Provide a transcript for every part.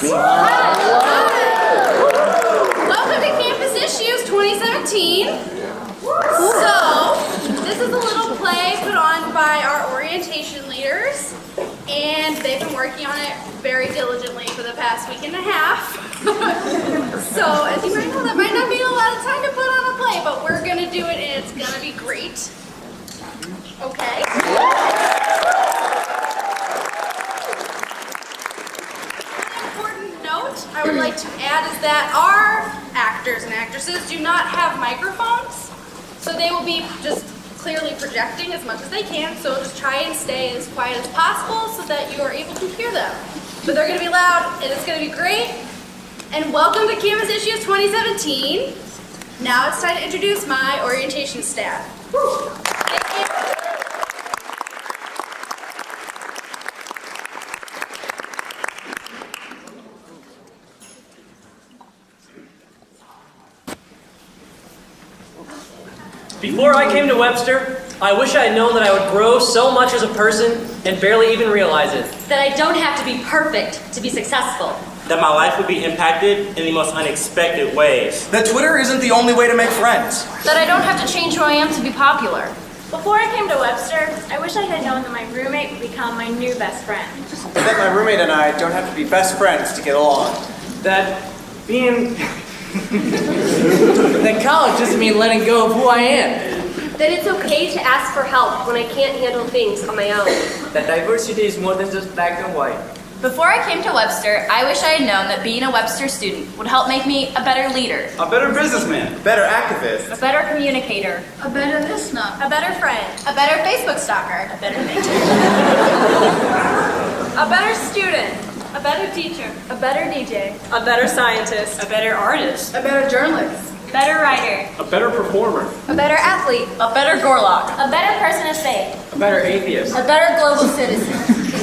Welcome to Campus Issues 2017. So, this is a little play put on by our orientation leaders, and they've been working on it very diligently for the past week and a half. So, as you might know, that might not be a lot of time to put on a play, but we're going to do it, and it's going to be great. Okay? I would like to add is that our actors and actresses do not have microphones, so they will be just clearly projecting as much as they can, so just try and stay as quiet as possible so that you are able to hear them. But they're going to be loud, and it's going to be great. And welcome to Campus Issues 2017. Now it's time to introduce my orientation staff. Thank you. Before I came to Webster, I wish I had known that I would grow so much as a person and barely even realize it. That I don't have to be perfect to be successful. That my life would be impacted in the most unexpected ways. That Twitter isn't the only way to make friends. That I don't have to change who I am to be popular. Before I came to Webster, I wish I had known that my roommate would become my new best friend. That my roommate and I don't have to be best friends to get along. That being... That college doesn't mean letting go of who I am. That it's okay to ask for help when I can't handle things on my own. That diversity is more than just black and white. Before I came to Webster, I wish I had known that being a Webster student would help make me a better leader, A better businessman. Better activist. a better communicator, A better listener. A better friend. a better Facebook stalker, a better mentor, A better student. A better teacher. A better DJ. A better scientist. a better artist, A better journalist. Better writer. A better performer. A better athlete. a better Gorlock, A better person of faith. A better atheist. A better global citizen.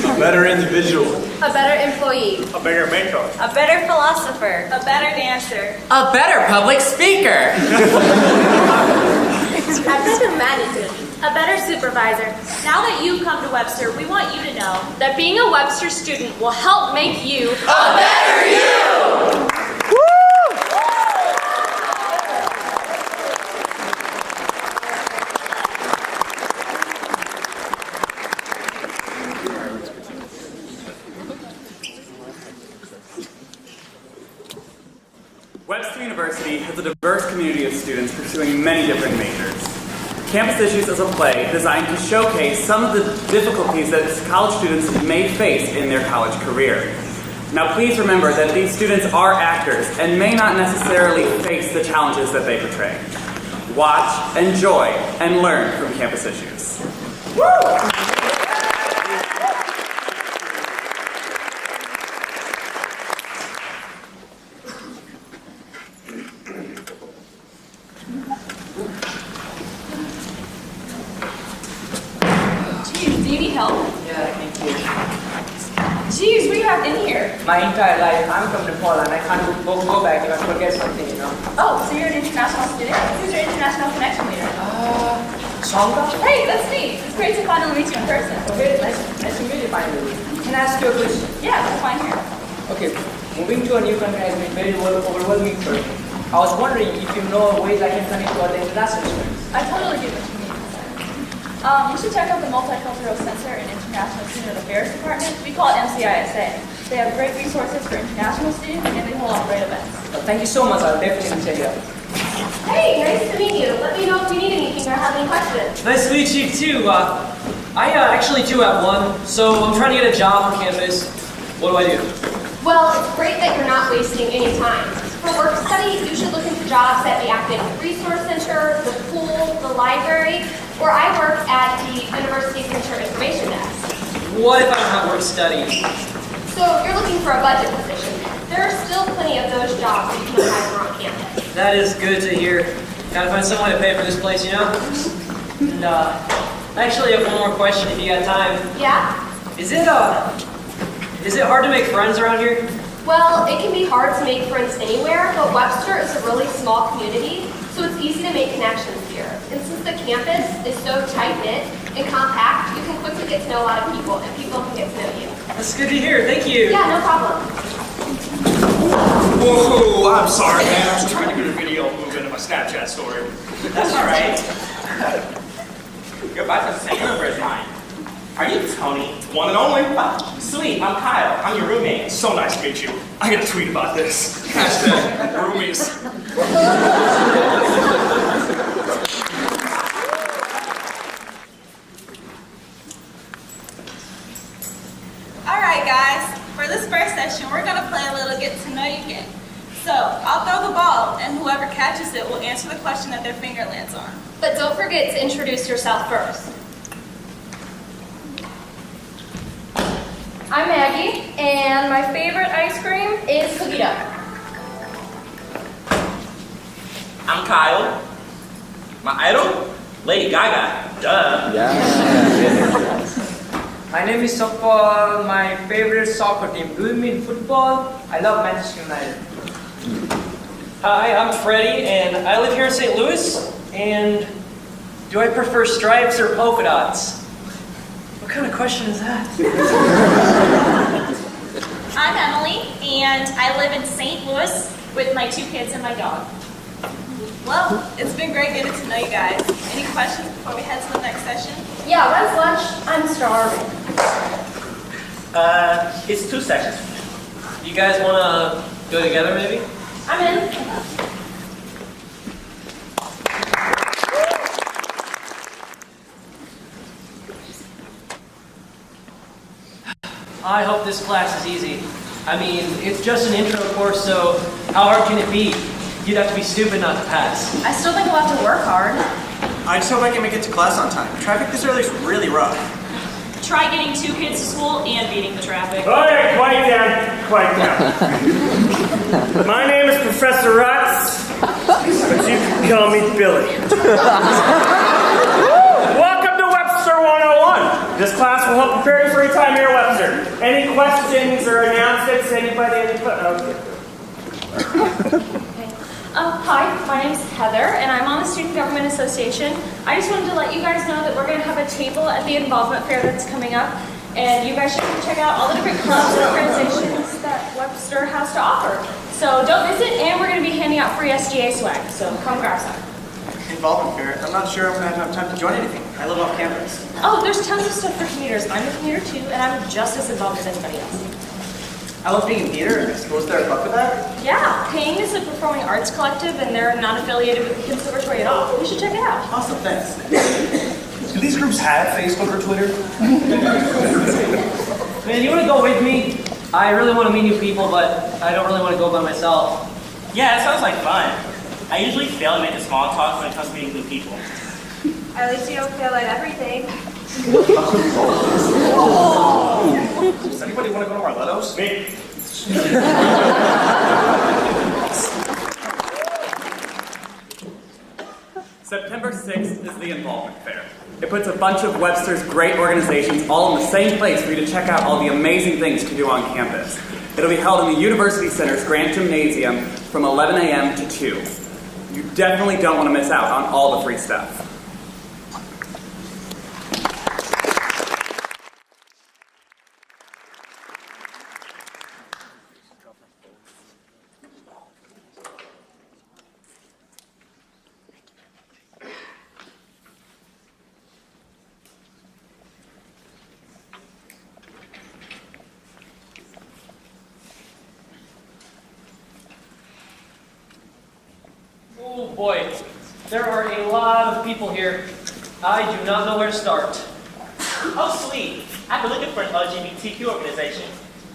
A better individual. A better employee. A better mentor. A better philosopher. A better dancer. A better public speaker. A better manager. A better supervisor. Now that you've come to Webster, we want you to know that being a Webster student will help make you A better you! Webster University has a diverse community of students pursuing many different majors. Campus Issues is a play designed to showcase some of the difficulties that college students may face in their college career. Now please remember that these students are actors and may not necessarily face the challenges that they portray. Watch, enjoy, and learn from Campus Issues. Jeez, do you need help? Yeah, thank you. Jeez, what do you have in here? My entire life, I'm from Nepal and I can't go back if I forget something, you know. Oh, so you're an international student? Who's your international connection leader? Sangha? Hey, that's me. It's great to finally meet you in person. Okay, nice to meet you finally. Can I ask you a question? Yeah, that's fine here. Okay, moving to a new country has been very overwhelming for me. I was wondering if you know ways I can connect to other international students. I totally get what you mean. You should check out the Multicultural Center and International Student Affairs Department. We call it MCISA. They have great resources for international students and they hold on great events. Thank you so much, I'll definitely check it out. Hey, nice to meet you. Let me know if you need anything or have any questions. Nice to meet you too. I actually do have one, so I'm trying to get a job on campus. What do I do? Well, it's great that you're not wasting any time. For work study, you should look into jobs at the Academic Resource Center, the pool, the library, or I work at the University Center Information Desk. What if I don't have work study? So you're looking for a budget position. There are still plenty of those jobs that you can apply for on campus. That is good to hear. Gotta find some way to pay for this place, you know? And, actually, I have one more question if you got time. Yeah? Is it hard to make friends around here? Well, it can be hard to make friends anywhere, but Webster is a really small community, so it's easy to make connections here. And since the campus is so tight-knit and compact, you can quickly get to know a lot of people, and people can get to know you. That's good to hear. Thank you. Yeah, no problem. Whoa, I'm sorry, man. I was trying to get a video moving in my Snapchat story. That's all right. Your bike's the same number as mine. Are you Tony? One and only. Oh, sweet, I'm Kyle. I'm your roommate. So nice to meet you. I got a tweet about this. Hashtag roomies. All right, guys. For this first session, we're gonna play a little get to know you game. So I'll throw the ball, and whoever catches it will answer the question that their finger lands on. But don't forget to introduce yourself first. I'm Maggie, and my favorite ice cream is cookie dough. I'm Kyle. My idol? Lady Gaga. Duh. My name is Sokpal. My favorite soccer team, Ulmin Football. I love Manchester United. Hi, I'm Freddie, and I live here in St. Louis. And do I prefer stripes or polka dots? What kind of question is that? I'm Emily, and I live in St. Louis with my 2 kids and my dog. Well, it's been great getting to know you guys. Any questions before we head to the next session? Yeah, when's lunch? I'm starving. It's 2 sessions. You guys want to go together, maybe? I'm in. I hope this class is easy. I mean, it's just an intro course, so how hard can it be? You'd have to be stupid not to pass. I still think we'll have to work hard. I just hope I can make it to class on time. Traffic this early is really rough. Try getting 2 kids to school and beating the traffic. Oh yeah, quiet down. My name is Professor Rutz, but you can call me Billy. Welcome to Webster 101. This class will help prepare you for your time here at Webster. Any questions or announcements? Anybody? Okay. Hi, my name is Heather, and I'm on the Student Government Association. I just wanted to let you guys know that we're going to have a table at the involvement fair that's coming up, and you guys should check out all the different clubs and organizations that Webster has to offer. So don't miss it, and we're going to be handing out free SGA swag, so come grab some. Involvement fair. I'm not sure I'm going to have time to join anything. I live off campus. Oh, there's tons of stuff for commuters. I'm a commuter too, and I'm just as involved as anybody else. I love being in theater. I suppose there a club for that? Yeah, Ping is a performing arts collective, and they're not affiliated with the Conservatory at all. You should check it out. Awesome, thanks. Do these groups have Facebook or Twitter? Man, you want to go with me? I really want to meet new people, but I don't really want to go by myself. Yeah, that sounds like fun. I usually fail to make the small talk when it comes to meeting new people. At least you don't fail at everything. Does anybody want to go to Marletto's? Me. September 6th is the Involvement Fair. It puts a bunch of Webster's great organizations all in the same place for you to check out all the amazing things to do on campus. It'll be held in the University Center's Grand Gymnasium from 11 a.m. to 2. You definitely don't want to miss out on all the free stuff. Oh boy, there are a lot of people here. I do not know where to start. Oh, sweet. I've been looking for an LGBTQ organization.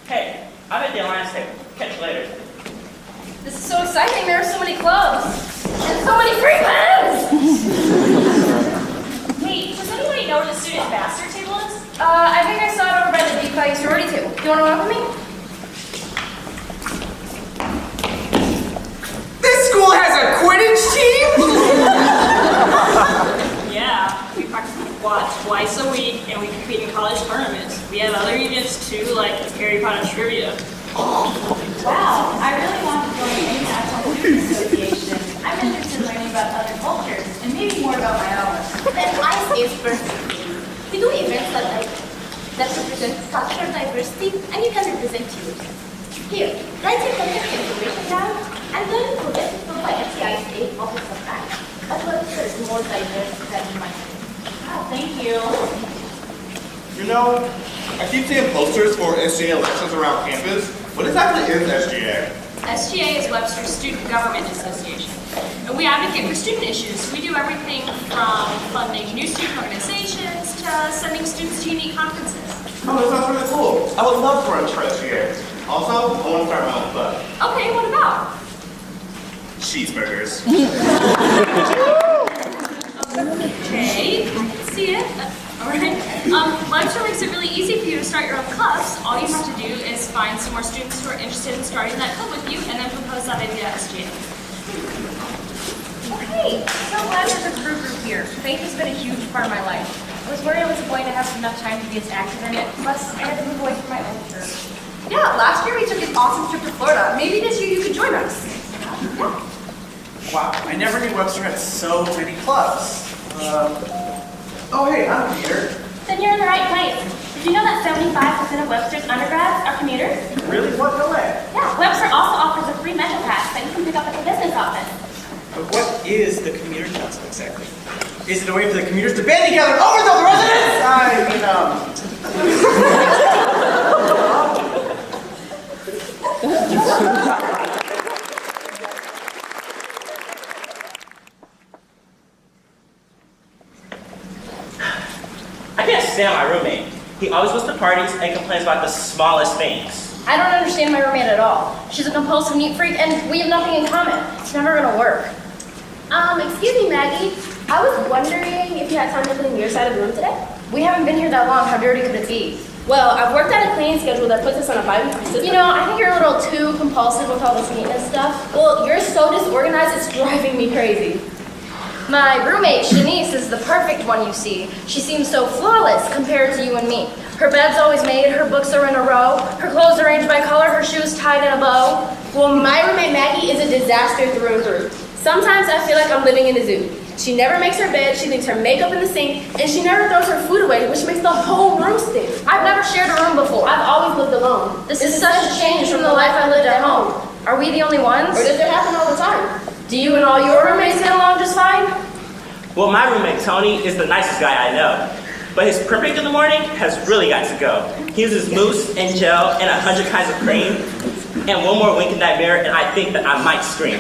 Hey, I'm at the Alliance table. Catch you later. This is so exciting. There are so many clubs. And so many free pens! Wait, does anybody know where the student ambassador table is? I think I saw it over by the DeFi sorority table. Do you want to walk with me? This school has a Quidditch team? Yeah, we practice quad twice a week and we compete in college tournaments. We have other events too, like Harry Potter trivia. Wow, I really want to join the International Student Association. I'm interested in learning about other cultures and maybe more about my own. Then ICE is perfect. We do events that represent cultural diversity, and you can represent yours. Here, let's take the information down, and then we'll get it from by FCI State Office of Facts. That's what is more diverse than you might think. Oh, thank you. You know, I keep seeing posters for SGA elections around campus. What exactly is SGA? SGA is Webster Student Government Association. And we advocate for student issues. We do everything from funding new student organizations to sending students to unique conferences. Oh, that sounds really cool. I would love to run for SGA. Also, I want to start my own club. Okay, what about? Cheeseburgers. Okay, I can see it. Alright. Webster makes it really easy for you to start your own clubs. All you have to do is find some more students who are interested in starting that club with you and then propose that idea at SGA. Okay, so glad there's a crew group here. Faith has been a huge part of my life. I was worried I wasn't going to have enough time to be as active in it, plus I had to move away from my old church. Yeah, last year we took an awesome trip to Florida. Maybe this year you could join us. Wow, I never knew Webster had so many clubs. Oh hey, I'm Peter. Then you're in the right place. Did you know that 75% of Webster's undergrads are commuters? Really? What? No way. Yeah, Webster also offers a free Metro Pass that you can pick up at the business office. But what is the commuter council exactly? Is it a way for the commuters to band together and overthrow the residents? I can't stand my roommate. He always goes to parties and complains about the smallest things. I don't understand my roommate at all. She's a compulsive neat freak and we have nothing in common. It's never gonna work. Excuse me, Maggie. I was wondering if you had time to clean your side of the room today? We haven't been here that long. How dirty could it be? Well, I've worked out a cleaning schedule that puts us on a bi-weekly system. You know, I think you're a little too compulsive with all this maintenance stuff. Well, you're so disorganized, it's driving me crazy. My roommate, Shanice, is the perfect one you see. She seems so flawless compared to you and me. Her bed's always made, her books are in a row, her clothes arranged by color, her shoes tied in a bow. Well, my roommate Maggie is a disaster through and through. Sometimes I feel like I'm living in a zoo. She never makes her bed, she leaves her makeup in the sink, and she never throws her food away, which makes the whole room stink. I've never shared a room before. I've always lived alone. This is such a change from the life I lived at home. Are we the only ones? Or does it happen all the time? Do you and all your roommates get along just fine? Well, my roommate Tony is the nicest guy I know. But his primping in the morning has really got to go. He uses mousse and gel and 100 kinds of cream. And one more wink in that mirror and I think that I might scream.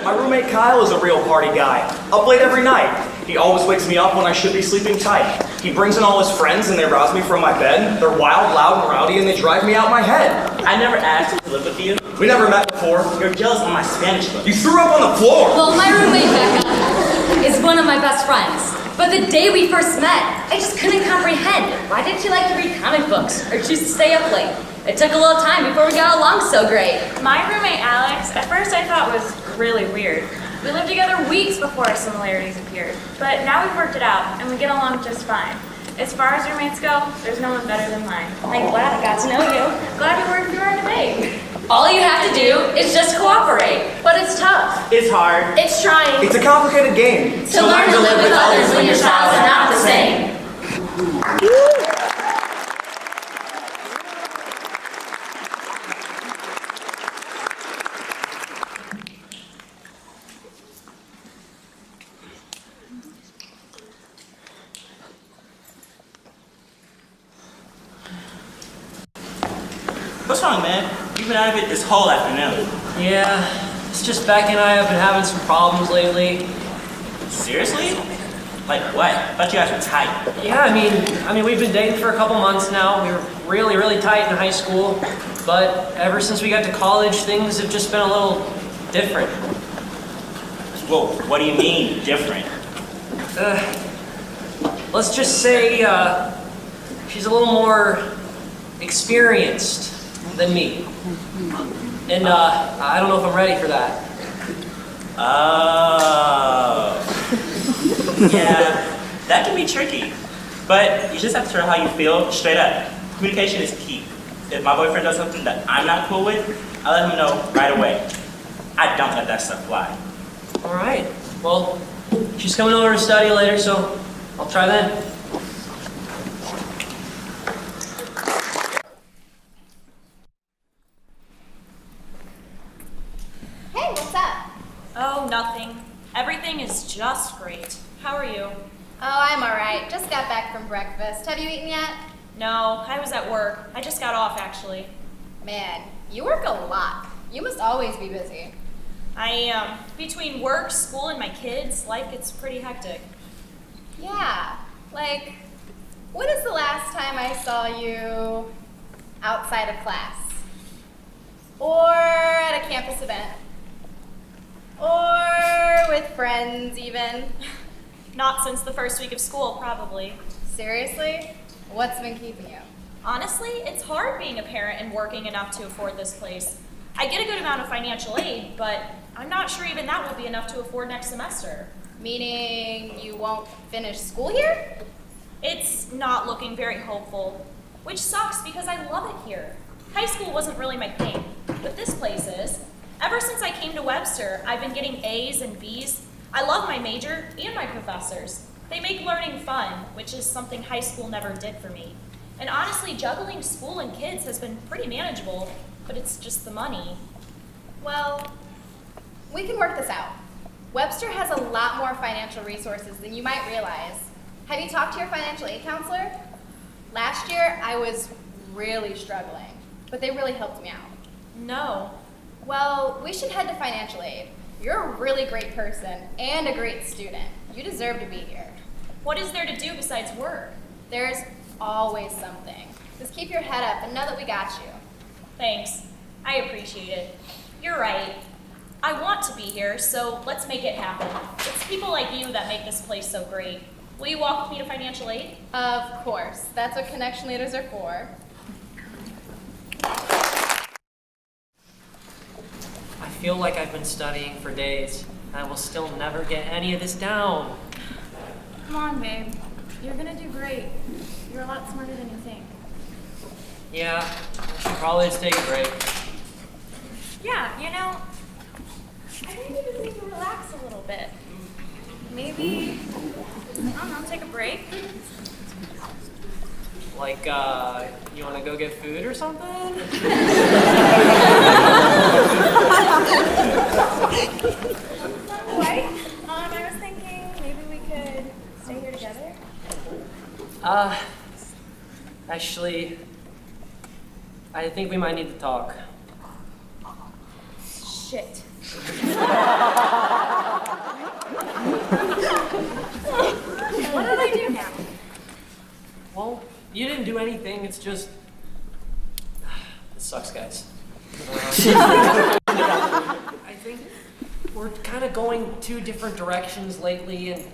My roommate Kyle is a real party guy. Up late every night. He always wakes me up when I should be sleeping tight. He brings in all his friends and they rouse me from my bed. They're wild, loud, and rowdy and they drive me out my head. I never asked to live with you. We never met before. You're jealous of my Spanish book. You threw up on the floor. Well, my roommate Becca is one of my best friends. But the day we first met, I just couldn't comprehend. Why did she like to read comic books or choose to stay up late? It took a little time before we got along so great. My roommate Alex, at first I thought was really weird. We lived together weeks before our similarities appeared. But now we've worked it out, and we get along just fine. As far as roommates go, there's no one better than mine. I'm glad I got to know you. Glad we worked through our debate. All you have to do is just cooperate. But it's tough. It's hard. It's trying. It's a complicated game. To learn to live with others when your styles are not the same. What's wrong, man? You've been out of it this whole afternoon. Yeah, it's just Beck and I have been having some problems lately. Seriously? Like what? I thought you guys were tight. Yeah, I mean, we've been dating for a couple months now. We were really, really tight in high school, but ever since we got to college, things have just been a little different. Well, what do you mean, different? Let's just say she's a little more experienced than me. And I don't know if I'm ready for that. Oh. Yeah, that can be tricky. But you just have to tell how you feel straight up. Communication is key. If my boyfriend does something that I'm not cool with, I let him know right away. I don't let that stuff fly. All right. Well, she's coming over to study later, so I'll try then. just great. How are you? Oh, I'm all right. Just got back from breakfast. Have you eaten yet? No, I was at work. I just got off, actually. Man, you work a lot. You must always be busy. Between work, school, and my kids, life gets pretty hectic. Yeah, like, when is the last time I saw you outside of class? Or at a campus event? Or with friends, even? Not since the first week of school, probably. Seriously? What's been keeping you? Honestly, it's hard being a parent and working enough to afford this place. I get a good amount of financial aid, but I'm not sure even that will be enough to afford next semester. Meaning you won't finish school here? It's not looking very hopeful, which sucks because I love it here. High school wasn't really my thing, but this place is. Ever since I came to Webster, I've been getting A's and B's. I love my major and my professors. They make learning fun, which is something high school never did for me. And honestly, juggling school and kids has been pretty manageable, but it's just the money. Well, we can work this out. Webster has a lot more financial resources than you might realize. Have you talked to your financial aid counselor? Last year, I was really struggling, but they really helped me out. No. Well, we should head to financial aid. You're a really great person and a great student. You deserve to be here. What is there to do besides work? There's always something. Just keep your head up and know that we got you. Thanks. I appreciate it. You're right. I want to be here, so let's make it happen. It's people like you that make this place so great. Will you walk with me to financial aid? Of course. That's what connection leaders are for. I feel like I've been studying for days. I will still never get any of this down. Come on, babe. You're gonna do great. You're a lot smarter than you think. Yeah, I should probably just take a break. Yeah, you know, I think you just need to relax a little bit. Maybe, I don't know, take a break. Like, you wanna go get food or something? What? I was thinking maybe we could stay here together. Actually, I think we might need to talk. Shit. What did I do now? Well, you didn't do anything, it's just... It sucks, guys. I think we're kind of going two different directions lately, and...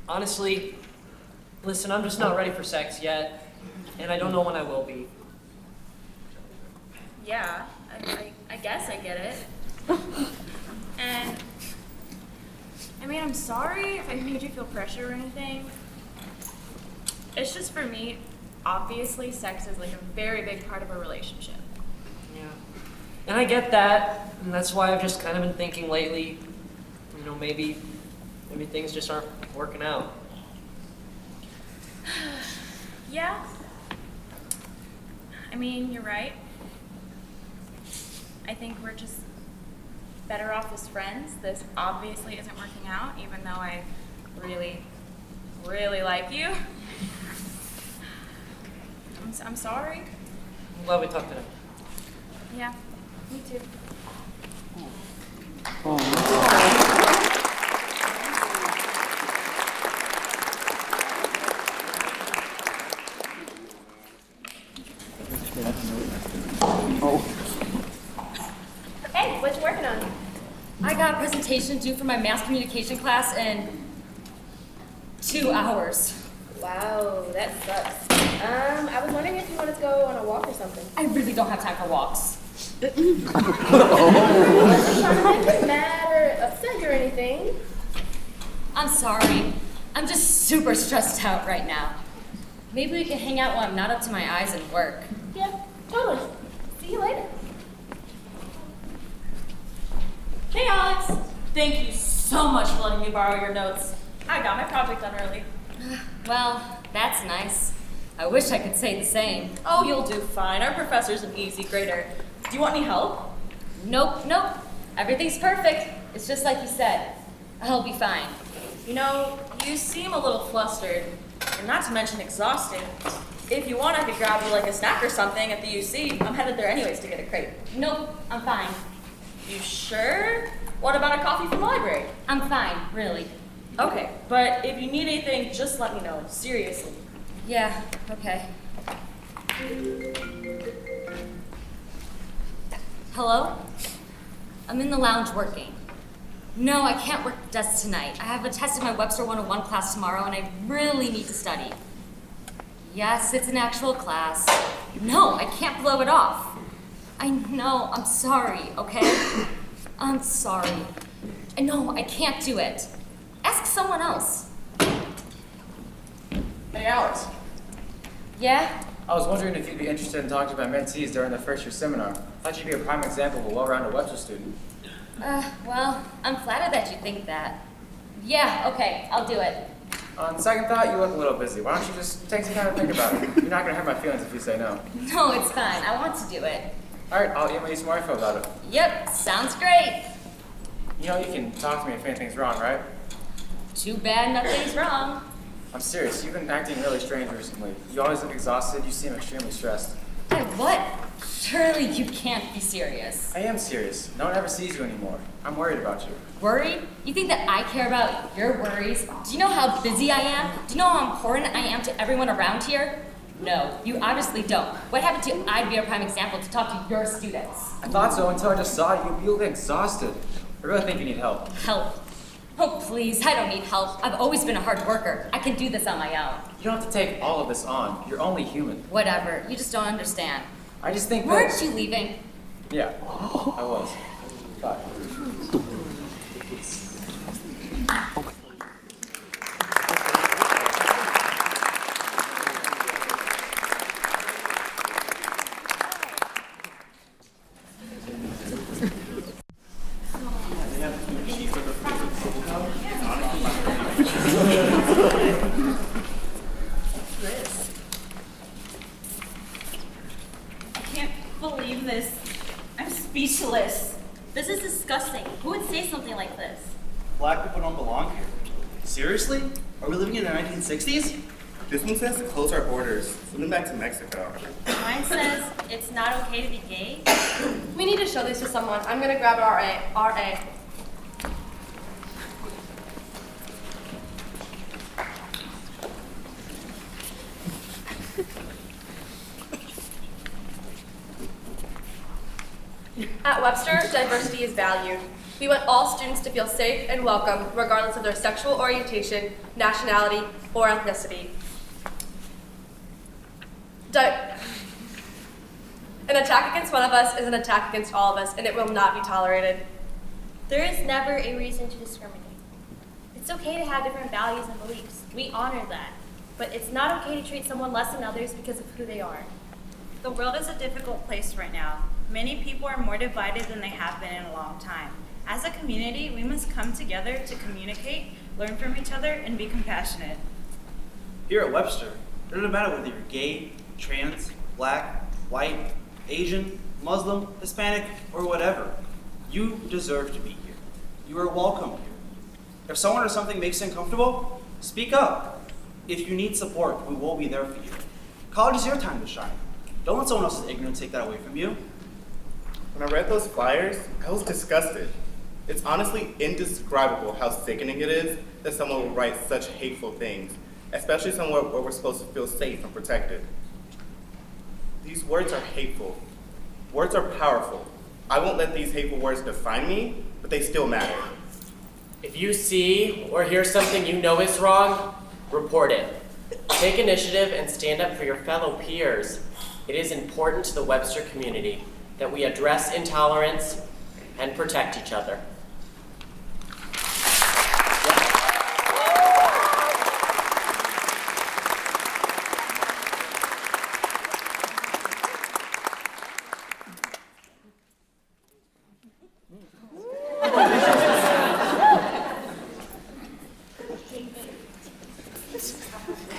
Honestly, listen, I'm just not ready for sex yet, and I don't know when I will be. Yeah, I guess I get it. And, I mean, I'm sorry if I made you feel pressure or anything. It's just for me, obviously sex is like a very big part of a relationship. Yeah. And I get that, and that's why I've just kind of been thinking lately, you know, maybe things just aren't working out. Yeah. I mean, you're right. I think we're just better off as friends. This obviously isn't working out, even though I really, really like you. I'm sorry. I'm glad we talked it out. Yeah, me too. Hey, what you working on? I got a presentation due for my mass communication class in 2 hours. Wow, that sucks. I was wondering if you wanted to go on a walk or something. I really don't have time for walks. I'm not getting mad or upset or anything. I'm sorry. I'm just super stressed out right now. Maybe we can hang out while I'm not up to my eyes in work. Yeah, totally. See you later. Hey, Alex. Thank you so much for letting me borrow your notes. I got my project done early. Well, that's nice. I wish I could say the same. Oh, you'll do fine. Our professor's an easy grader. Do you want any help? Nope. Everything's perfect. It's just like you said. I'll be fine. You know, you seem a little flustered, and not to mention exhausted. If you want, I could grab you like a snack or something at the UC. I'm headed there anyways to get a crate. Nope, I'm fine. You sure? What about a coffee from the library? I'm fine, really. Okay, but if you need anything, just let me know. Seriously. Yeah, okay. Hello? I'm in the lounge working. No, I can't work the desk tonight. I have a test in my Webster 101 class tomorrow and I really need to study. Yes, it's an actual class. No, I can't blow it off. I know, I'm sorry, okay? I'm sorry. No, I can't do it. Ask someone else. Hey, Alex. Yeah? I was wondering if you'd be interested in talking to my mentees during the first year seminar. I thought you'd be a prime example of a well-rounded Webster student. Well, I'm flattered that you think that. Yeah, okay, I'll do it. On second thought, you look a little busy. Why don't you just take some time to think about it? You're not going to hurt my feelings if you say no. No, it's fine. I want to do it. All right, I'll email you some more info about it. Yep, sounds great. You know you can talk to me if anything's wrong, right? Too bad nothing's wrong. I'm serious. You've been acting really strange recently. You always look exhausted. You seem extremely stressed. Hey, what? Surely you can't be serious. I am serious. No one ever sees you anymore. I'm worried about you. Worried? You think that I care about your worries? Do you know how busy I am? Do you know how important I am to everyone around here? No, you obviously don't. What happened to I'd be a prime example to talk to your students? I thought so until I just saw you. You look exhausted. I really think you need help. Help? Oh, please, I don't need help. I've always been a hard worker. I can do this on my own. You don't have to take all of this on. You're only human. Whatever, you just don't understand. I just think that... Weren't you leaving? Yeah, I was. Bye. Believe this. I'm speechless. This is disgusting. Who would say something like this? Black people don't belong here. Seriously? Are we living in the 1960s? This one says to close our borders. Send them back to Mexico. Mine says it's not okay to be gay. We need to show these to someone. I'm gonna grab RA. At Webster, diversity is valued. We want all students to feel safe and welcome, regardless of their sexual orientation, nationality, or ethnicity. An attack against one of us is an attack against all of us, and it will not be tolerated. There is never a reason to discriminate. It's okay to have different values and beliefs. We honor that. But it's not okay to treat someone less than others because of who they are. The world is a difficult place right now. Many people are more divided than they have been in a long time. As a community, we must come together to communicate, learn from each other, and be compassionate. Here at Webster, it doesn't matter whether you're gay, trans, black, white, Asian, Muslim, Hispanic, or whatever. You deserve to be here. You are welcome here. If someone or something makes you uncomfortable, speak up. If you need support, we will be there for you. College is your time to shine. Don't let someone else's ignorance take that away from you. When I read those flyers, I was disgusted. It's honestly indescribable how sickening it is that someone will write such hateful things, especially somewhere where we're supposed to feel safe and protected. These words are hateful. Words are powerful. I won't let these hateful words define me, but they still matter. If you see or hear something you know is wrong, report it. Take initiative and stand up for your fellow peers. It is important to the Webster community that we address intolerance and protect each other.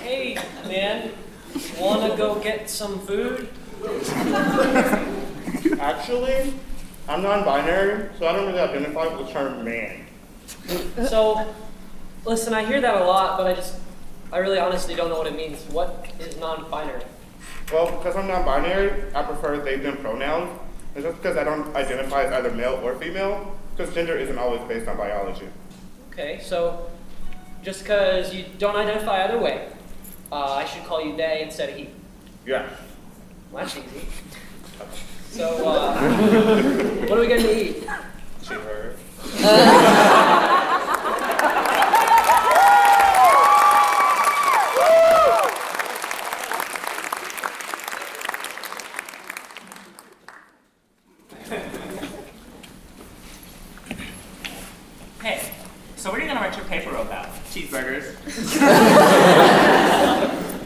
Hey, man, wanna go get some food? Actually, I'm non-binary, so I don't really identify with the term man. So, listen, I hear that a lot, but I really honestly don't know what it means. What is non-binary? Well, because I'm non-binary, I prefer they, them pronouns. And just because I don't identify as either male or female, because gender isn't always based on biology. Okay, so just because you don't identify either way, I should call you they instead of he. Yeah. Well, that's easy. So, what are we going to eat? Cheeseburger. Hey, so what are you gonna write your paper about? Cheeseburgers.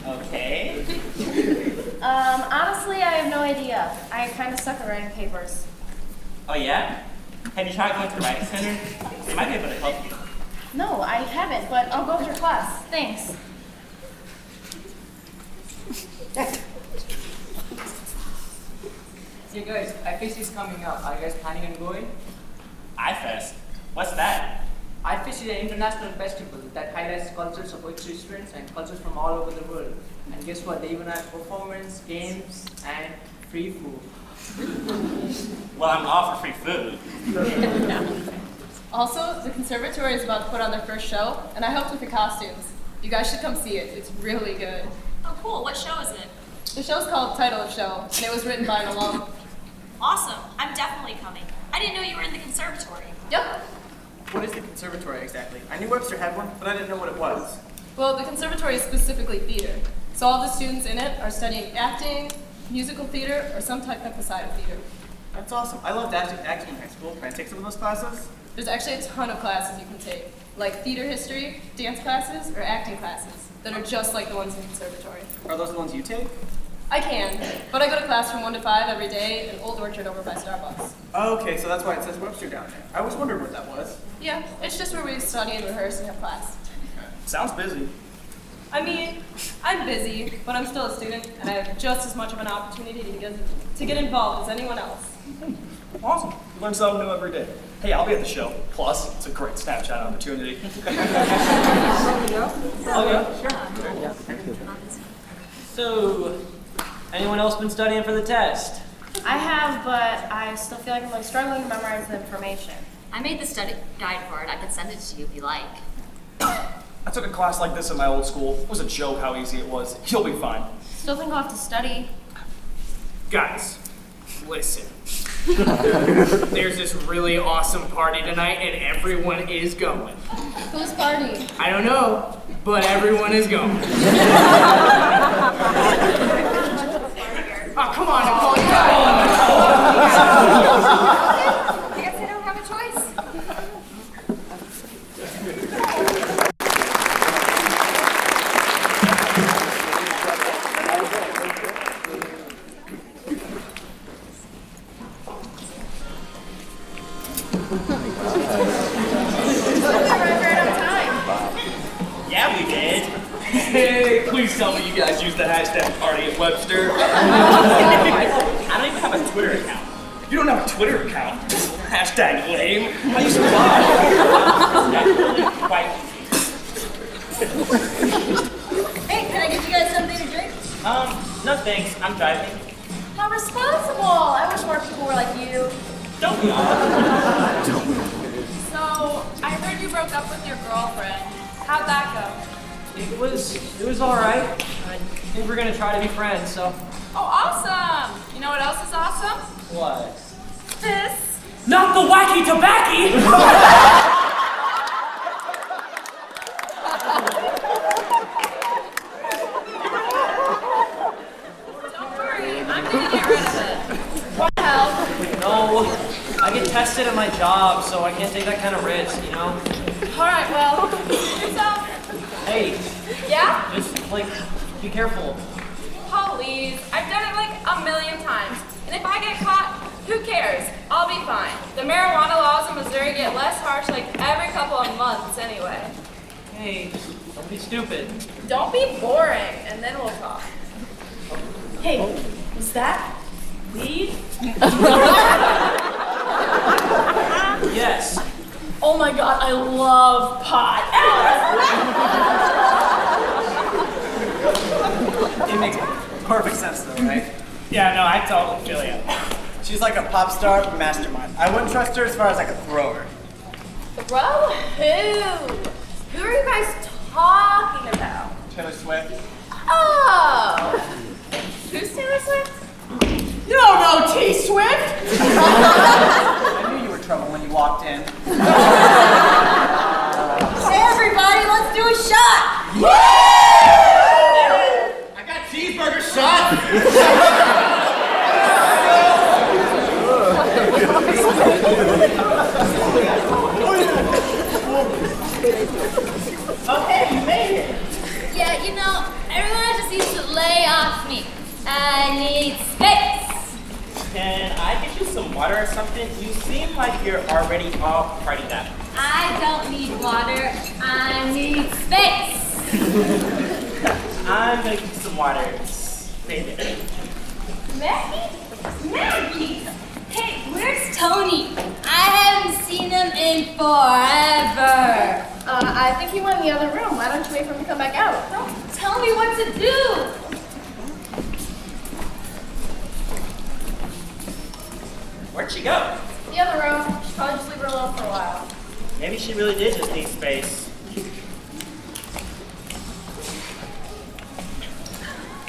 Okay. Honestly, I have no idea. I kind of suck at writing papers. Oh yeah? Have you tried going to the writing center? They might be able to help you. No, I haven't, but I'll go with your class. Thanks. Hey guys, iFest is coming up. Are you guys planning on going? iFest? What's that? iFest is an international festival that highlights cultures of poetry students and cultures from all over the world. And guess what? They even have performance, games, and free food. Well, I'm all for free food. Also, the conservatory is about to put on their first show, and I helped with the costumes. You guys should come see it. It's really good. Oh, cool. What show is it? The show's called Title of Show, and it was written by an alum. Awesome. I'm definitely coming. I didn't know you were in the conservatory. Yep. What is the conservatory exactly? I knew Webster had one, but I didn't know what it was. Well, the conservatory is specifically theater. So all the students in it are studying acting, musical theater, or some type beside of theater. That's awesome. I loved acting in high school. Can I take some of those classes? There's actually a ton of classes you can take, like theater history, dance classes, or acting classes, that are just like the ones in the conservatory. Are those the ones you take? I can, but I go to class from 1 to 5 every day in Old Orchard over by Starbucks. Okay, so that's why it says Webster down there. I was wondering what that was. Yeah, it's just where we study and rehearse and have class. Sounds busy. I mean, I'm busy, but I'm still a student, and I have just as much of an opportunity to get involved as anyone else. Awesome. You learn something new every day. Hey, I'll be at the show. Plus, it's a great Snapchat opportunity. So, anyone else been studying for the test? I have, but I still feel like I'm struggling to memorize the information. I made the study guide for it. I can send it to you if you like. I took a class like this at my old school. It was a joke how easy it was. You'll be fine. Still think I'll have to study. Guys, listen. There's this really awesome party tonight, and everyone is going. Whose party? I don't know, but everyone is going. Oh, come on, Nicole, you got I guess I don't have a choice. Yeah, we did. Hey, please tell me you guys use the hashtag party at Webster. I don't even have a Twitter account. You don't have a Twitter account? Hashtag lame. How do you survive? Quite Hey, can I get you guys something to drink? no thanks. I'm driving. How responsible! I wish more people were like you. Don't be all. So, I heard you broke up with your girlfriend. How'd that go? It was all right. I think we're gonna try to be friends. So. Oh, awesome! You know what else is awesome? What? This. Not the wacky tobacco! Don't worry, I'm gonna get rid of it. What help? No, I get tested at my job, so I can't take that kind of risk, you know? Alright, well, yourself. Hey, Yeah? just, be careful. Please. I've done it like a million times. And if I get caught, who cares? I'll be fine. The marijuana laws in Missouri get less harsh like every couple of months anyway. Hey, don't be stupid. Don't be boring, and then we'll talk. Hey, is that weed? Yes. Oh Oh my god, I love pot. It makes perfect sense though, right? Yeah, no, I totally feel you. She's like a pop star mastermind. I wouldn't trust her as far as I could throw her. Throw who? Who are you guys talking about? Taylor Swift. Oh! Who's Taylor Swift? You don't know T Swift? I knew you were trouble when you walked in. Hey everybody, let's do a shot! I got cheeseburger shots! Okay, you made it. Yeah, you know, everyone just needs to lay off me. I need space. Can I get you some water or something? You seem like you're already all partied up. I don't need water. I need space. I'm gonna get you some water. Stay there. Maggie? Maggie? Hey, where's Tony? I haven't seen him in forever. I think he went in the other room. Why don't you wait for him to come back out? Tell me what to do. Where'd she go? The other room. Should probably just leave her alone for a while. Maybe she really did just need space.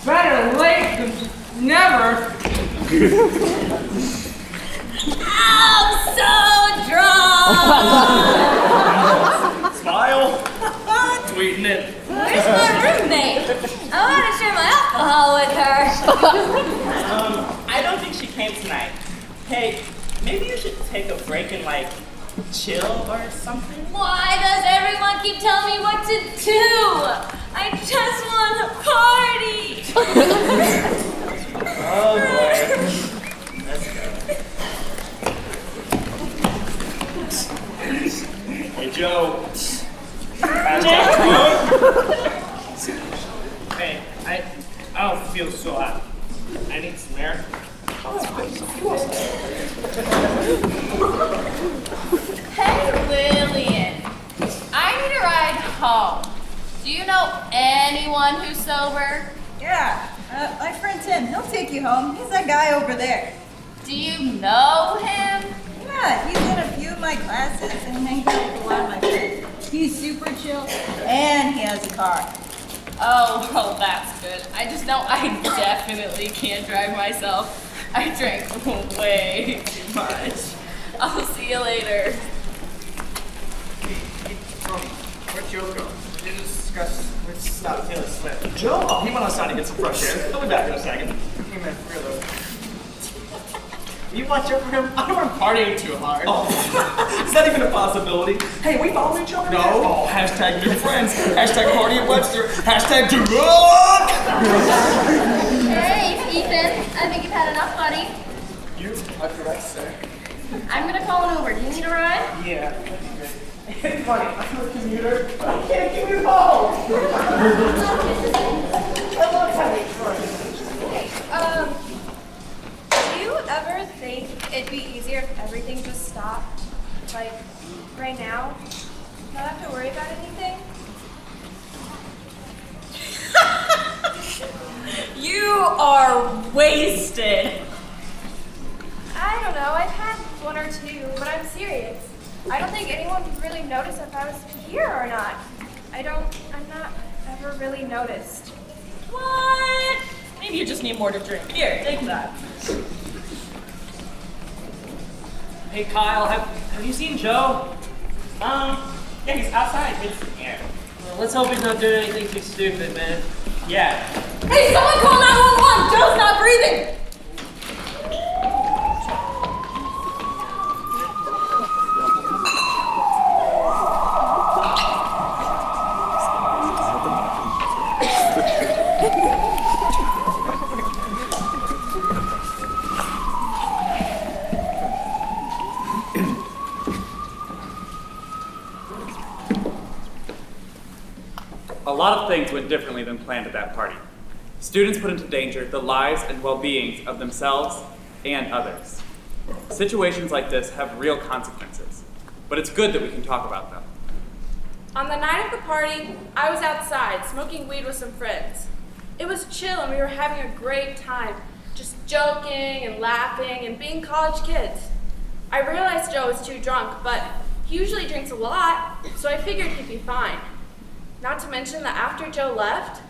Better late than never. I'm so drunk. Smile. Tweeting it. Where's my roommate? I want to share my alcohol with her. I don't think she came tonight. Hey, maybe you should take a break and like chill or something. Why does everyone keep telling me what to do? I just want to party. Oh boy. Let's go. Hey, Joe. Hey, I don't feel so hot. I need some air. Hey Lillian, I need a ride home. Do you know anyone who's sober? Yeah, my friend Tim, he'll take you home. He's that guy over there. Do you know him? Yeah, he's in a few of my classes and hangs out with a lot of my friends. He's super chill, and he has a car. Oh, well, that's good. I just know I definitely can't drive myself. I drank way too much. I'll see you later. Where'd Joe go? We didn't discuss about Taylor Swift. Joe? Oh, he went outside to get some fresh air. He'll be back in a second. He came in for real. You watch out for him? I don't want him partying too hard. Oh, is that even a possibility? Hey, we follow each other? No. Oh, hashtag new friends. Hashtag party at Webster. Hashtag drunk. Hey, Ethan. I think you've had enough, buddy. You are correct, sir. I'm gonna call an Uber. Do you need a ride? Yeah. It's funny. I'm a commuter. I can't get you home. Do you ever think it'd be easier if everything just stopped? Like, right now? Not have to worry about anything? You are wasted. I don't know. I've had one or two, but I'm serious. I don't think anyone would really notice if I was here or not. I'm not ever really noticed. What? Maybe you just need more to drink. Here, take that. Hey, Kyle, have you seen Joe? Yeah, he's outside. It's here. Well, let's hope he's not doing anything too stupid, man. Yeah. Hey, someone call 911! Joe's not breathing! A lot of things went differently than planned at that party. Students put into danger the lives and well-beings of themselves and others. Situations like this have real consequences. but it's good that we can talk about them. On the night of the party, I was outside smoking weed with some friends. It was chill and we were having a great time, just joking and laughing and being college kids. I realized Joe was too drunk, but he usually drinks a lot, so I figured he'd be fine. Not to mention that after Joe left,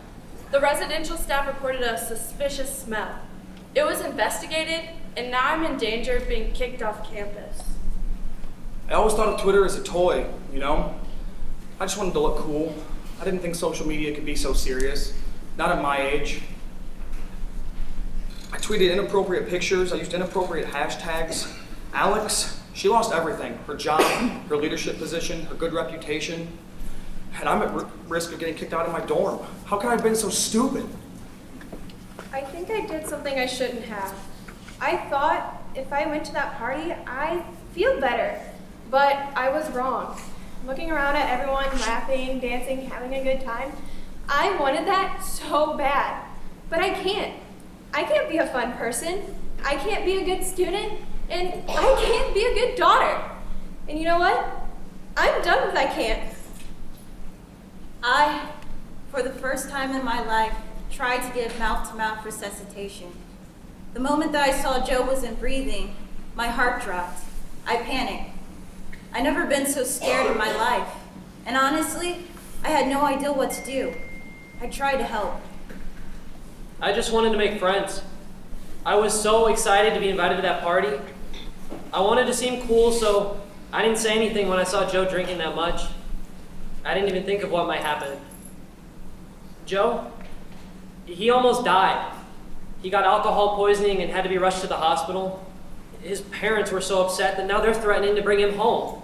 the residential staff reported a suspicious smell. It was investigated, and now I'm in danger of being kicked off campus. I always thought of Twitter as a toy, you know? I just wanted to look cool. I didn't think social media could be so serious. Not at my age. I tweeted inappropriate pictures. I used inappropriate hashtags. Alex, she lost everything. Her job, her leadership position, her good reputation. And I'm at risk of getting kicked out of my dorm. How could I have been so stupid? I think I did something I shouldn't have. I thought if I went to that party, I'd feel better. But I was wrong. Looking around at everyone laughing, dancing, having a good time, I wanted that so bad. But I can't. I can't be a fun person. I can't be a good student. And I can't be a good daughter. And you know what? I'm done with I can't. I, for the first time in my life, tried to give mouth-to-mouth resuscitation. The moment that I saw Joe wasn't breathing, my heart dropped. I panicked. I'd never been so scared in my life. And honestly, I had no idea what to do. I tried to help. I just wanted to make friends. I was so excited to be invited to that party. I wanted to seem cool, so I didn't say anything when I saw Joe drinking that much. I didn't even think of what might happen. Joe, he almost died. He got alcohol poisoning and had to be rushed to the hospital. His parents were so upset that now they're threatening to bring him home.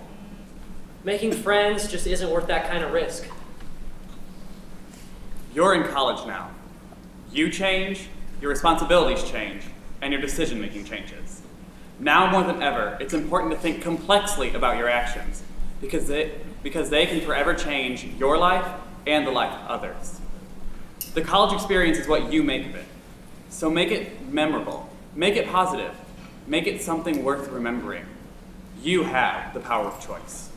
Making friends just isn't worth that kind of risk. You're in college now. You change, your responsibilities change, and your decision-making changes. Now more than ever, it's important to think complexly about your actions because they can forever change your life and the life of others. The college experience is what you make of it. So make it memorable, make it positive, make it something worth remembering. You have the power of choice.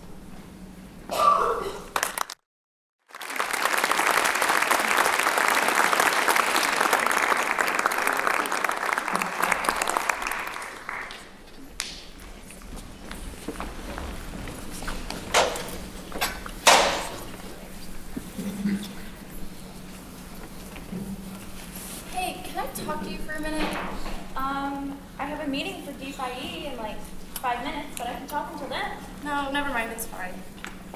Hey, can I talk to you for a minute? I have a meeting for DFIE in like 5 minutes, but I can talk until then. No, never mind, it's fine.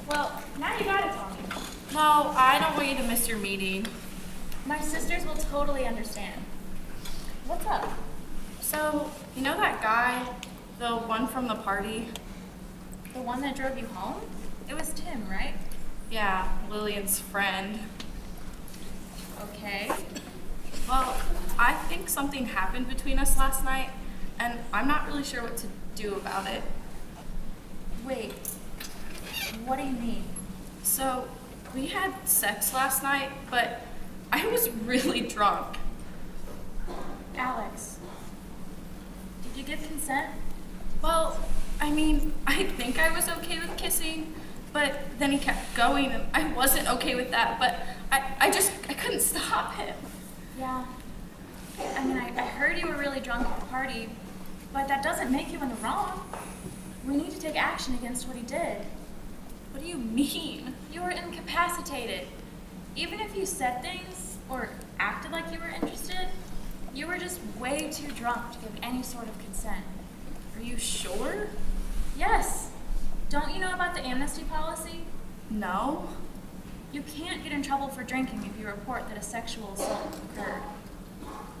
Well, now you gotta tell me. No, I don't want you to miss your meeting. My sisters will totally understand. What's up? So, you know that guy, the one from the party? The one that drove you home? It was Tim, right? Yeah, Lillian's friend. Okay. Well, I think something happened between us last night, and I'm not really sure what to do about it. Wait, what do you mean? So, we had sex last night, but I was really drunk. Alex, did you give consent? Well, I mean, I think I was okay with kissing, but then he kept going, and I wasn't okay with that, but I couldn't stop him. Yeah. I mean, I heard you were really drunk at the party, but that doesn't make you in the wrong. We need to take action against what he did. What do you mean? You were incapacitated. Even if you said things or acted like you were interested, you were just way too drunk to give any sort of consent. Are you sure? Yes. Don't you know about the amnesty policy? No. You can't get in trouble for drinking if you report that a sexual assault occurred.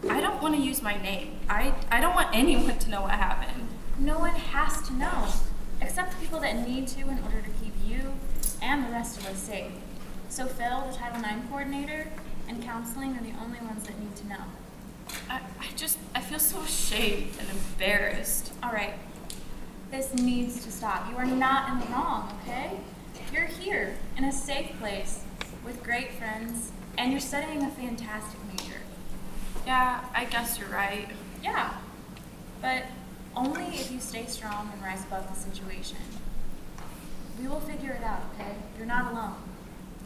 I don't want to use my name. I don't want anyone to know what happened. No one has to know, except the people that need to in order to keep you and the rest of us safe. So Phil, the Title IX coordinator, and counseling are the only ones that need to know. I feel so ashamed and embarrassed. All right. This needs to stop. You are not in the wrong, okay? You're here in a safe place with great friends, and you're studying a fantastic major. Yeah, I guess you're right. Yeah, but only if you stay strong and rise above the situation. We will figure it out, okay? You're not alone.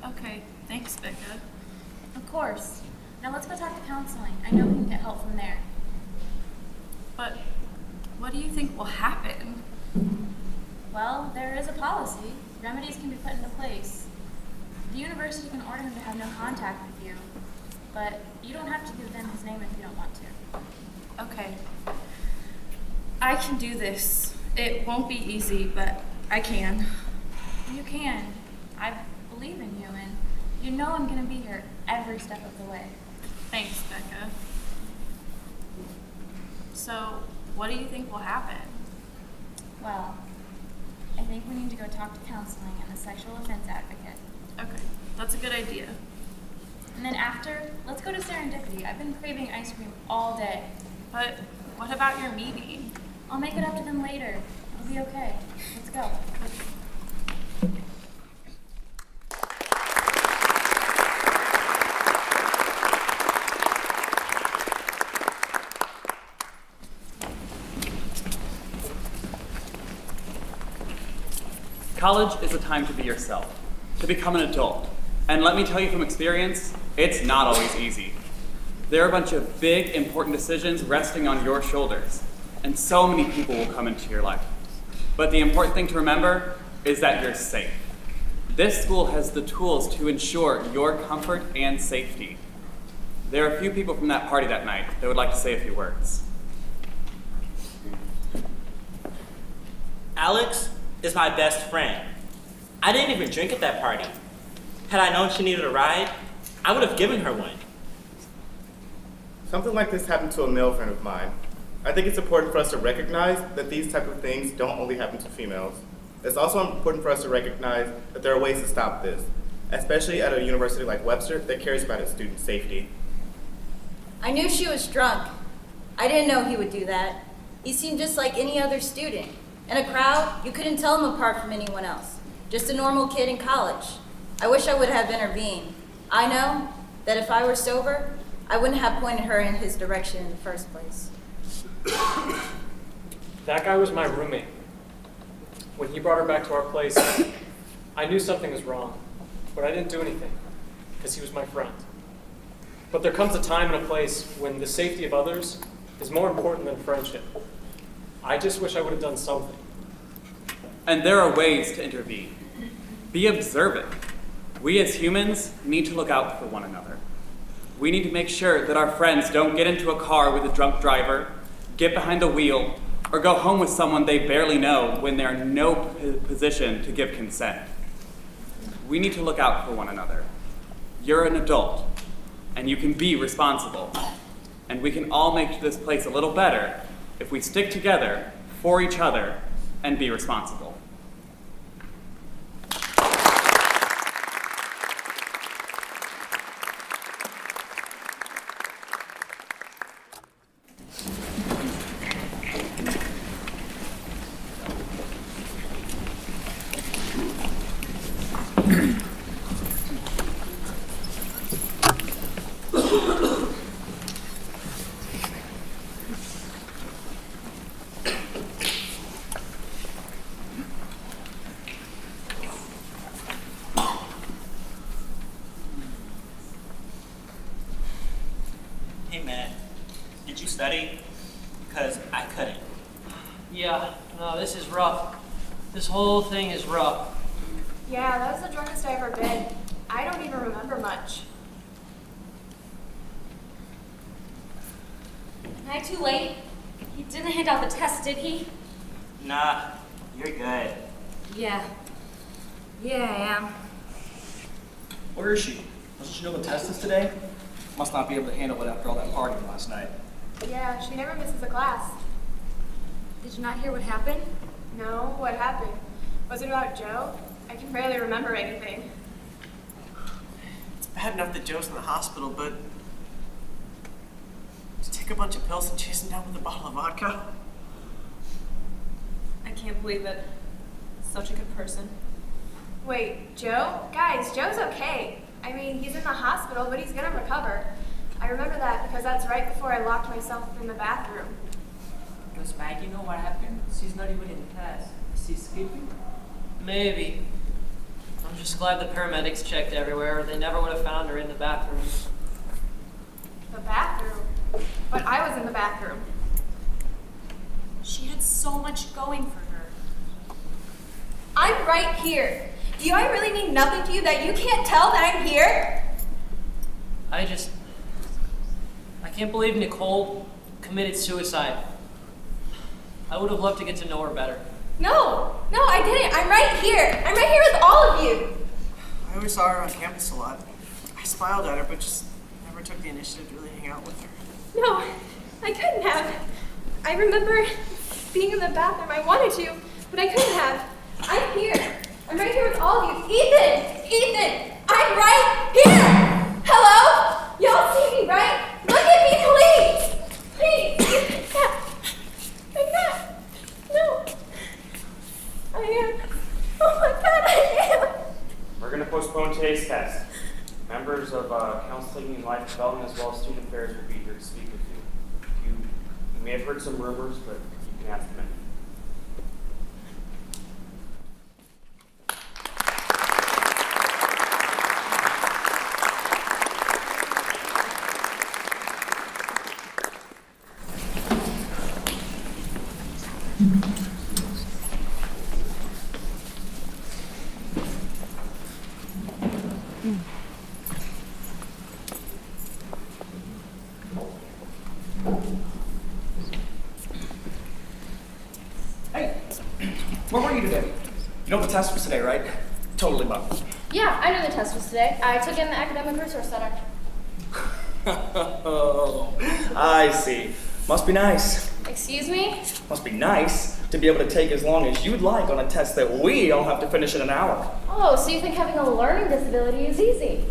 Okay, thanks, Becca. Of course. Now let's go talk to counseling. I know we can get help from there. But what do you think will happen? Well, there is a policy. Remedies can be put into place. The university can order him to have no contact with you, but you don't have to give them his name if you don't want to. Okay. I can do this. It won't be easy, but I can. You can. I believe in you, and you know I'm going to be here every step of the way. Thanks, Becca. So, what do you think will happen? Well, I think we need to go talk to counseling and the sexual offense advocate. Okay, that's a good idea. And then after, let's go to Serendipity. I've been craving ice cream all day. But what about your meeting? I'll make it up to them later. It'll be okay. Let's go. College is a time to be yourself, to become an adult. And let me tell you from experience, it's not always easy. There are a bunch of big, important decisions resting on your shoulders, and so many people will come into your life. But the important thing to remember is that you're safe. This school has the tools to ensure your comfort and safety. There are a few people from that party that night that would like to say a few words. Alex is my best friend. I didn't even drink at that party. Had I known she needed a ride, I would have given her one. Something like this happened to a male friend of mine. I think it's important for us to recognize that these type of things don't only happen to females. It's also important for us to recognize that there are ways to stop this, especially at a university like Webster that cares about its student safety. I knew she was drunk. I didn't know he would do that. He seemed just like any other student. In a crowd, you couldn't tell him apart from anyone else. Just a normal kid in college. I wish I would have intervened. I know that if I were sober, I wouldn't have pointed her in his direction in the first place. That guy was my roommate. When he brought her back to our place, I knew something was wrong, but I didn't do anything because he was my friend. But there comes a time and a place when the safety of others is more important than friendship. I just wish I would have done something. And there are ways to intervene. Be observant. We as humans need to look out for one another. We need to make sure that our friends don't get into a car with a drunk driver, get behind the wheel, or go home with someone they barely know when they're in no position to give consent. We need to look out for one another. You're an adult, and you can be responsible. And we can all make this place a little better if we stick together for each other and be responsible. Hey Matt, did you study? Because I couldn't. Yeah, no, this is rough. This whole thing is rough. Yeah, that was the drunkest I ever been. I don't even remember much. Am I too late? He didn't hand out the test, did he? Nah, you're good. Yeah. Yeah, I am. Where is she? Doesn't she know the test is today? Must not be able to handle it after all that partying last night. Yeah, she never misses a class. Did you not hear what happened? No, what happened? Was it about Joe? I can barely remember anything. It's bad enough that Joe's in the hospital, but to take a bunch of pills and chase him down with a bottle of vodka? I can't believe it. Such a good person. Wait, Joe? Guys, Joe's okay. I mean, he's in the hospital, but he's gonna recover. I remember that because that's right before I locked myself in the bathroom. Does Maggie know what happened? She's not even in class. Is she skipping? Maybe. I'm just glad the paramedics checked everywhere, or they never would have found her in the bathroom. The bathroom? But I was in the bathroom. She had so much going for her. I'm right here. Do I really mean nothing to you that you can't tell that I'm here? I can't believe Nicole committed suicide. I would have loved to get to know her better. No, I didn't. I'm right here. I'm right here with all of you. I always saw her on campus a lot. I smiled at her, but just never took the initiative to really hang out with her. No, I couldn't have. I remember being in the bathroom. I wanted to, but I couldn't have. I'm here. I'm right here with all of you. Ethan, I'm right here. Hello? Y'all see me, right? Look at me, please. Please. I'm not. No. I am. Oh my God, I am. We're going to postpone today's test. Members of Counseling and Life Development as well as Student Affairs will be here to speak with you. You may have heard some rumors, but you can ask them. Hey, where were you today? You know the test was today, right? Totally bugged. Yeah, I know the test was today. I took it in the Academic Resource Center. Oh, I see. Must be nice. Excuse me? Must be nice to be able to take as long as you'd like on a test that we all have to finish in an hour. Oh, so you think having a learning disability is easy?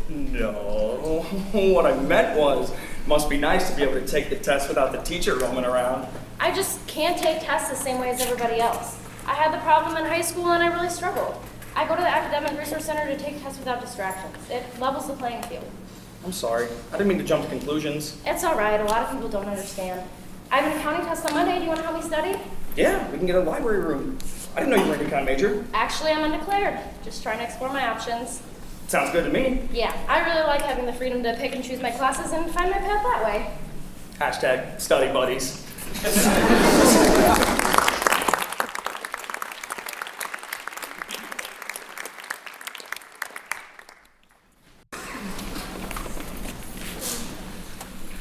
No, what I meant was, must be nice to be able to take the test without the teacher roaming around. I just can't take tests the same way as everybody else. I had the problem in high school and I really struggled. I go to the Academic Resource Center to take tests without distractions. It levels the playing field. I'm sorry, I didn't mean to jump to conclusions. It's all right. A lot of people don't understand. I have an accounting test on Monday. Do you want to help me study? Yeah, we can get a library room. I didn't know you were an econ major. Actually, I'm undeclared. Just trying to explore my options. Sounds good to me. Yeah, I really like having the freedom to pick and choose my classes and find my path that way. Hashtag study buddies.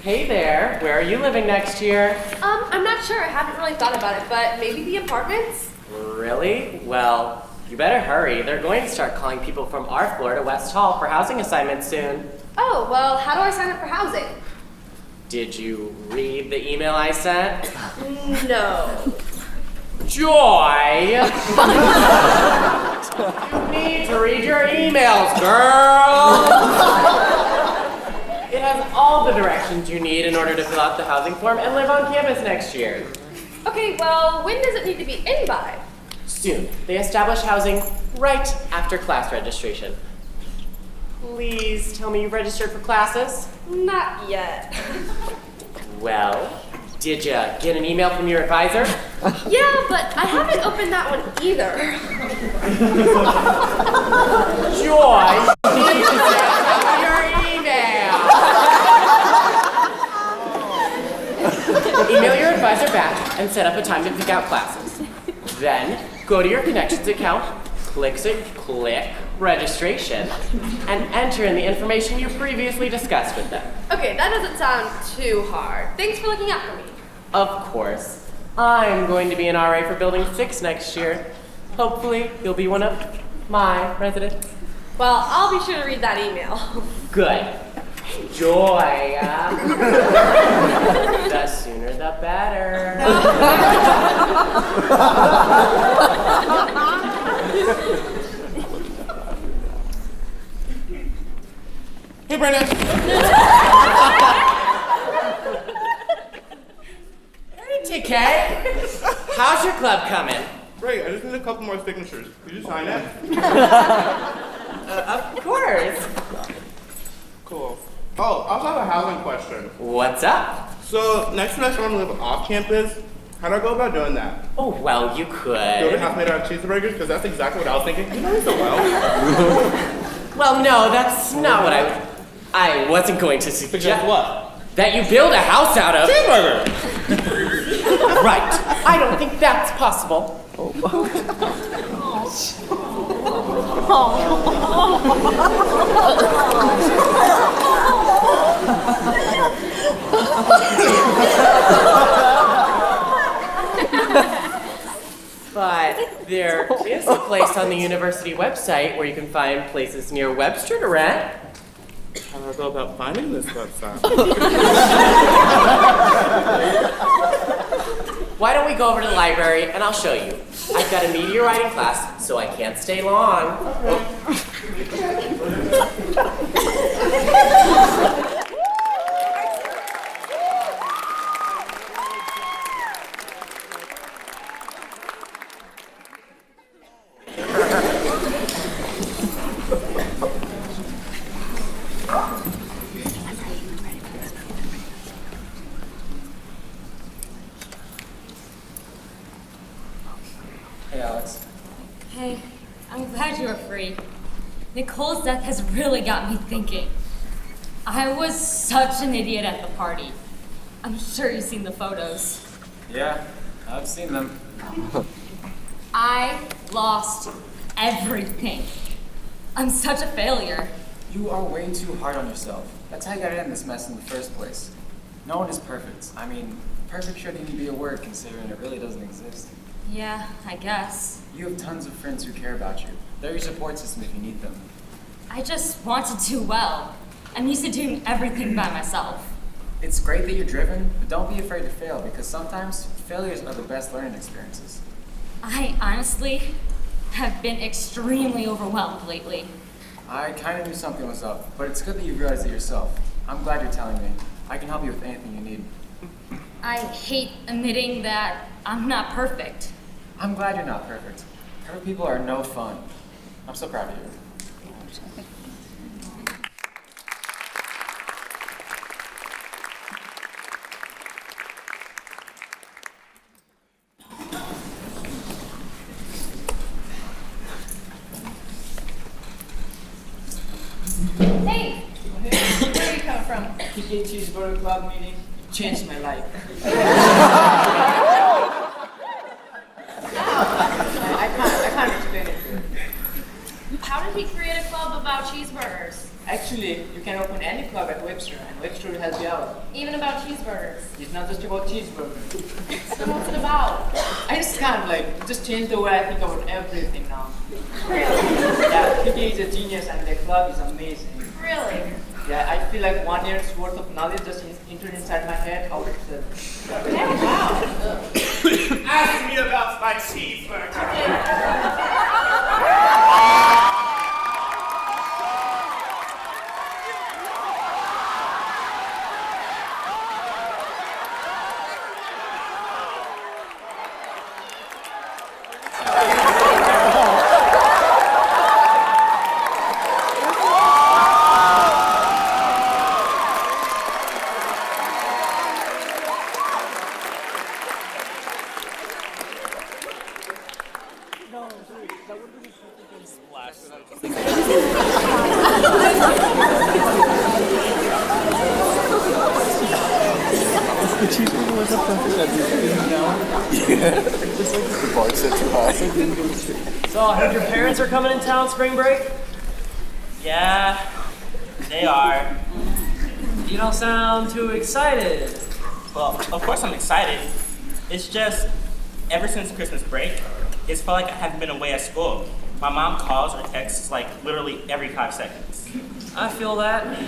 Hey there, where are you living next year? I'm not sure. I haven't really thought about it, but maybe the apartments? Really? Well, you better hurry. They're going to start calling people from our floor to West Hall for housing assignments soon. Oh, well, how do I sign up for housing? Did you read the email I sent? No. Joy! You need to read your emails, girl! It has all the directions you need in order to fill out the housing form and live on campus next year. Okay, well, when does it need to be in by? Soon. They establish housing right after class registration. Please tell me you've registered for classes? Not yet. Well, did you get an email from your advisor? Yeah, but I haven't opened that one either. Joy, you need to send out your email. Email your advisor back and set up a time to pick out classes. Then go to your connections account, click registration, and enter in the information you previously discussed with them. Okay, that doesn't sound too hard. Thanks for looking out for me. Of course. I'm going to be an RA for Building 6 next year. Hopefully, you'll be one of my residents. Well, I'll be sure to read that email. Good. Joy. The sooner the better. Hey, Brandon. Hey, TK. How's your club coming? Great, I just need a couple more signatures. Could you sign it? Of course. Cool. Oh, I also have a housing question. What's up? So, next semester I'm going to live off campus. How do I go about doing that? Oh, well, you Build a could. house made out of cheeseburgers? Because that's exactly what I was thinking. You know me so well. Well, no, that's not what I wasn't going to suggest. Suggest what? That you build a house out of. Cheeseburger! Right. I don't think that's possible. But there is a place on the university website where you can find places near Webster to rent. How do I go about finding this website? Why don't we go over to the library and I'll show you. I've got a media writing class, so I can't stay long. Hey, Alex. Hey, I'm glad you were free. Nicole's death has really got me thinking. I was such an idiot at the party. I'm sure you've seen the photos. Yeah, I've seen them. I lost everything. I'm such a failure. You are way too hard on yourself. That's how you got in this mess in the first place. No one is perfect. I mean, perfect shouldn't even be a word considering it really doesn't exist. Yeah, I guess. You have tons of friends who care about you. They're your support system if you need them. I just want to do well. I'm used to doing everything by myself. It's great that you're driven, but don't be afraid to fail because sometimes failures are the best learning experiences. I honestly have been extremely overwhelmed lately. I kind of knew something was up, but it's good that you realized it yourself. I'm glad you're telling me. I can help you with anything you need. I hate admitting that I'm not perfect. I'm glad you're not perfect. Perfect people are no fun. I'm so proud of you. Hey, where are you coming from? PK Cheeseburger Club meeting changed my life. I can't explain it. How did he create a club about cheeseburgers? Actually, you can open any club at Webster, and Webster will help you out. Even about cheeseburgers? It's not just about cheeseburgers. So what's it about? I just can't, just change the way I think about everything now. Yeah, PK is a genius, and the club is amazing. Really? Yeah, I feel like 1 year's worth of knowledge just entered inside my head out itself. Ask me about my cheeseburger. So, I heard your parents are coming in town spring break? Yeah, they are. You don't sound too excited. Well, of course I'm excited. It's just, ever since Christmas break, it's felt like I haven't been away at school. My mom calls or texts like literally every 5 seconds. I feel that.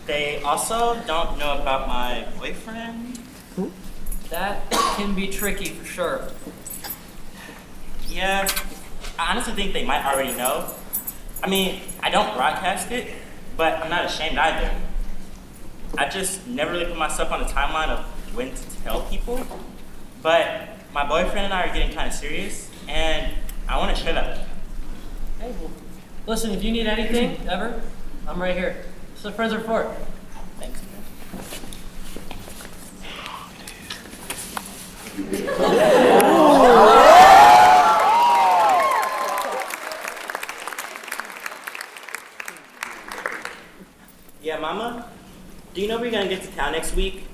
They also don't know about my boyfriend. That can be tricky for sure. Yeah, I honestly think they might already know. I mean, I don't broadcast it, but I'm not ashamed either. I just never really put myself on the timeline of when to tell people. But my boyfriend and I are getting kind of serious, and I want to shut up. Hey, well, listen, if you need anything, ever, I'm right here. That's what friends are for. Thanks, Yeah, Mama, do you know we're gonna get to town next week?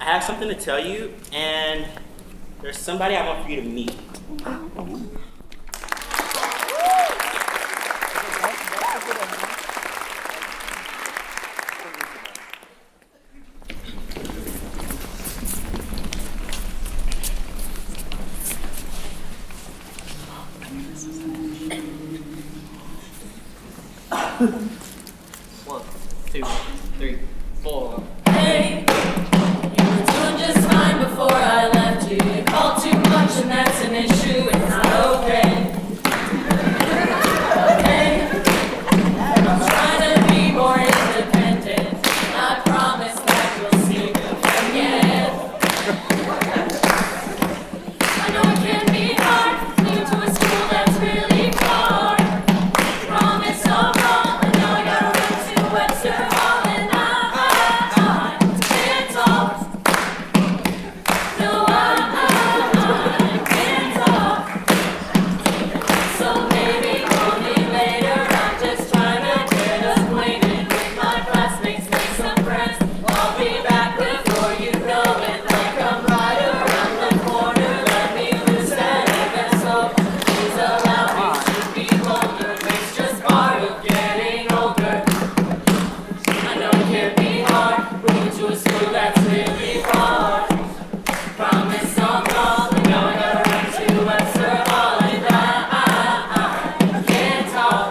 I have something to tell you, and there's somebody I want for you to meet. One, two, three, four. Hey, you were doing just fine before I left you. You called too much and that's an issue. It's not okay. Hey, I'm trying to be more independent. I promise that you'll see me again. I know it can be hard to leave to a school that's really far. Promise I'll call, and now I gotta run to Webster Hall, and I can't talk. No, I can't talk. So maybe call me later. I'm just trying to get acquainted with my classmates, make some friends. I'll be back before you know it. Like I'm right around the corner. Let me loose that even so. Please allow me to be bolder. It's just part of getting older. I know it can be hard moving to a school that's really far. Promise I'll call, and now I gotta run to Webster Hall, and I can't talk.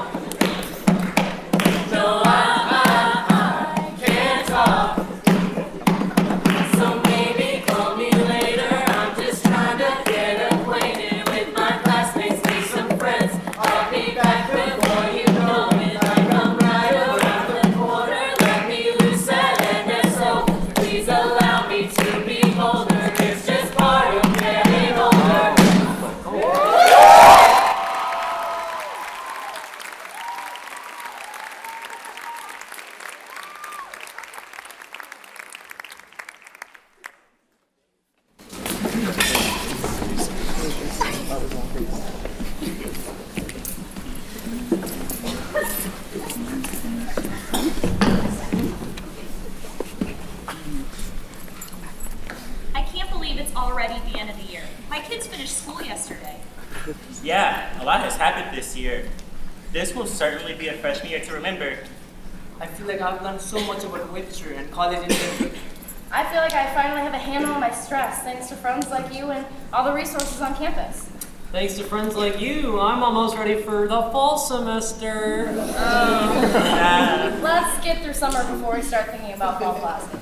No, I can't talk. So maybe call me later. I'm just trying to get acquainted with my classmates, make some friends. I'll be back before you know it. Like I'm right around the corner. Let me loose that NSO. Please allow me to be bolder. It's just part of getting older. I can't believe it's already the end of the year. My kids finished school yesterday. Yeah, a lot has happened this year. This will certainly be a freshman year to remember. I feel like I've learned so much about Webster and college in general. I feel like I finally have a handle on my stress thanks to friends like you and all the resources on campus. Thanks to friends like you, I'm almost ready for the fall semester. Let's get through summer before we start thinking about fall classes.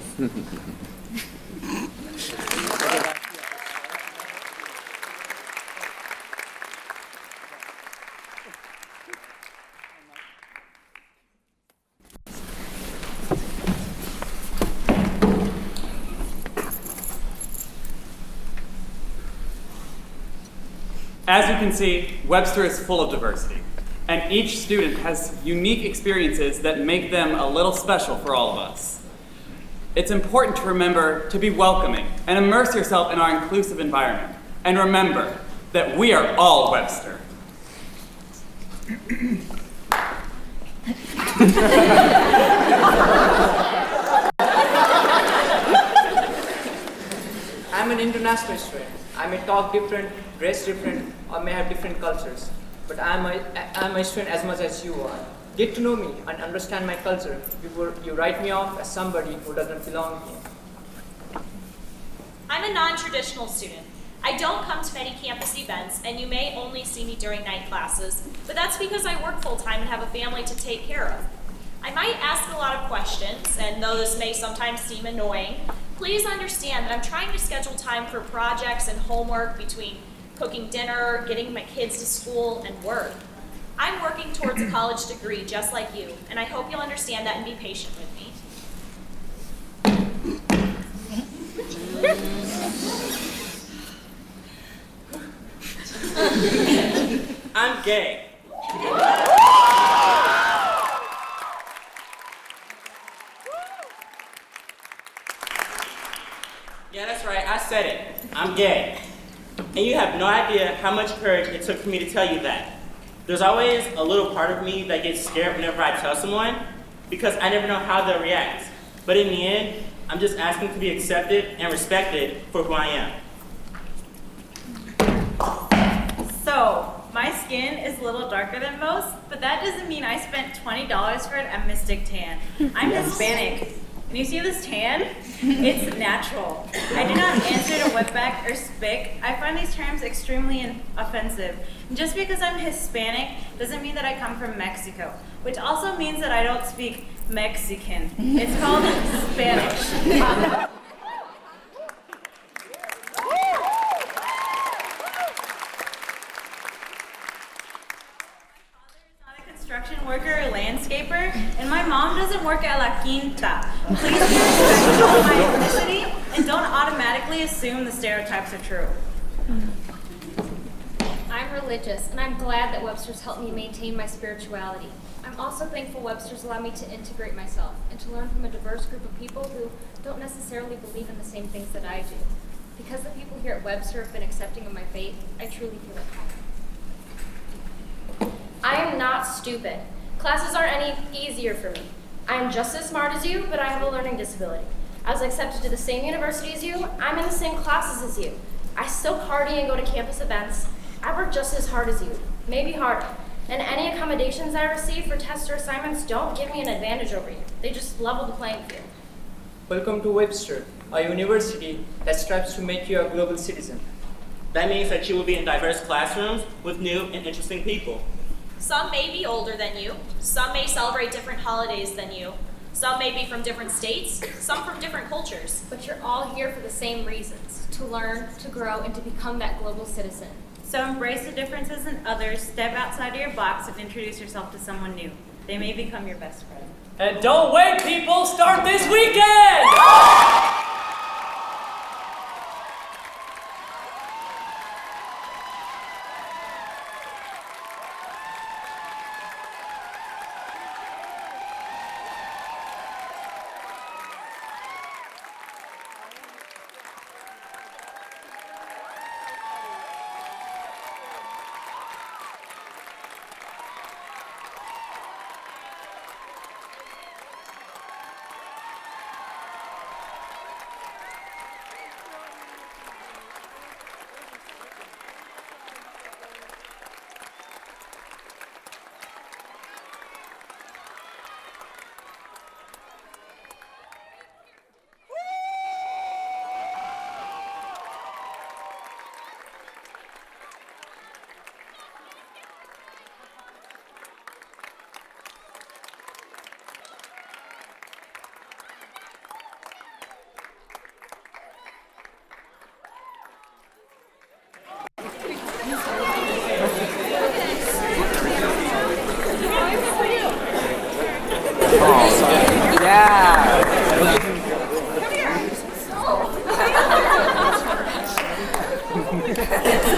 As you can see, Webster is full of diversity, and each student has unique experiences that make them a little special for all of us. It's important to remember to be welcoming and immerse yourself in our inclusive environment. And remember that we are all Webster. I'm an international student. I may talk different, dress different, or may have different cultures. But I'm a student as much as you are. Get to know me and understand my culture before you write me off as somebody who doesn't belong here. I'm a non-traditional student. I don't come to many campus events, and you may only see me during night classes, but that's because I work full-time and have a family to take care of. I might ask a lot of questions, and though this may sometimes seem annoying, please understand that I'm trying to schedule time for projects and homework between cooking dinner, getting my kids to school, and work. I'm working towards a college degree just like you, and I hope you'll understand that and be patient with me. I'm gay. Yeah, that's right. I said said it. I'm gay. And you have no idea how much courage it took for me to tell you that. There's always a little part of me that gets scared whenever I tell someone because I never know how they'll react. But in the end, I'm just asking to be accepted and respected for who I am. So, my skin is a little darker than most, but that doesn't mean I spent $20 for it at Mystic Tan. I'm Hispanic. And you see this tan? It's natural. I do not answer to wetback or spick. I find these terms extremely offensive. And just because I'm Hispanic doesn't mean that I come from Mexico, which also means that I don't speak Mexican. It's called Spanish. Construction worker or landscaper, and my mom doesn't work at La Quinta. Please be respectful of my ethnicity and don't automatically assume the stereotypes are true. I'm religious, and I'm glad that Webster's helped me maintain my spirituality. I'm also thankful Webster's allowed me to integrate myself and to learn from a diverse group of people who don't necessarily believe in the same things that I do. Because the people here at Webster have been accepting of my faith, I truly feel at home. I am not stupid. Classes aren't any easier for me. I am just as smart as you, but I have a learning disability. I was accepted to the same university as you. I'm in the same classes as you. I still party and go to campus events. I work just as hard as you, maybe harder. And any accommodations I receive for tests or assignments don't give me an advantage over you. They just level the playing field. Welcome to Webster, a university that strives to make you a global citizen. That means that you will be in diverse classrooms with new and interesting people. Some may be older than you. Some may celebrate different holidays than you. Some may be from different states. Some from different cultures. But you're all here for the same reasons, to learn, to grow, and to become that global citizen. So embrace the differences in others, step outside of your box, and introduce yourself to someone new. They may become your best friend. And don't wait, people! Start this weekend!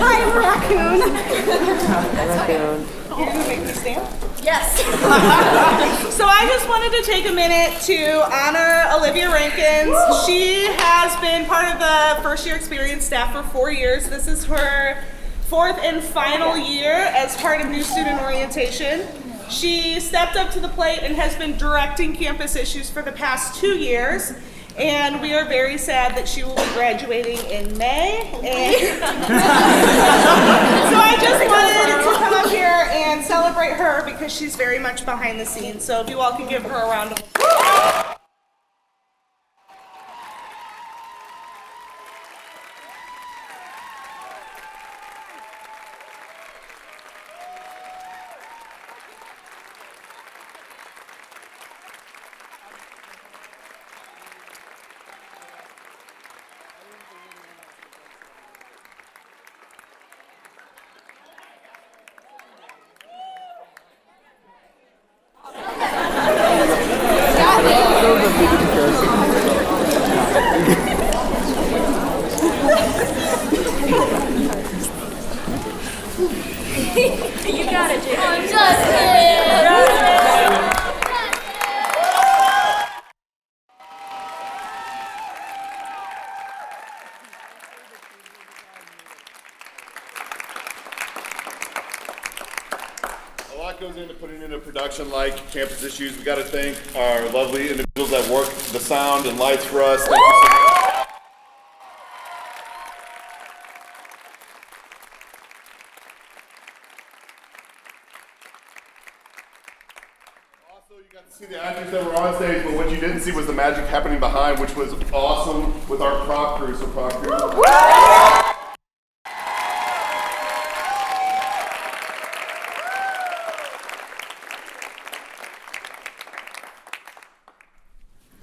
I'm Raccoon. You're gonna make me stand? Yes. So I just wanted to take a minute to honor Olivia Rankins. She has been part of the first year experience staff for 4 years. This is her 4th and final year as part of new student orientation. She stepped up to the plate and has been directing campus issues for the past 2 years. And we are very sad that she will be graduating in May. And so I just wanted to come up here and celebrate her because she's very much behind the scenes. So if you all can give her a round of applause. You got it, Jacob. I'm just kidding. lot goes into putting into a production like Campus Issues. We got to thank our lovely individuals that work the sound and lights for us. Thank you so much. Also, you got to see the actors that were on stage, but what you didn't see was the magic happening behind, which was awesome with our prop crew. So prop crew.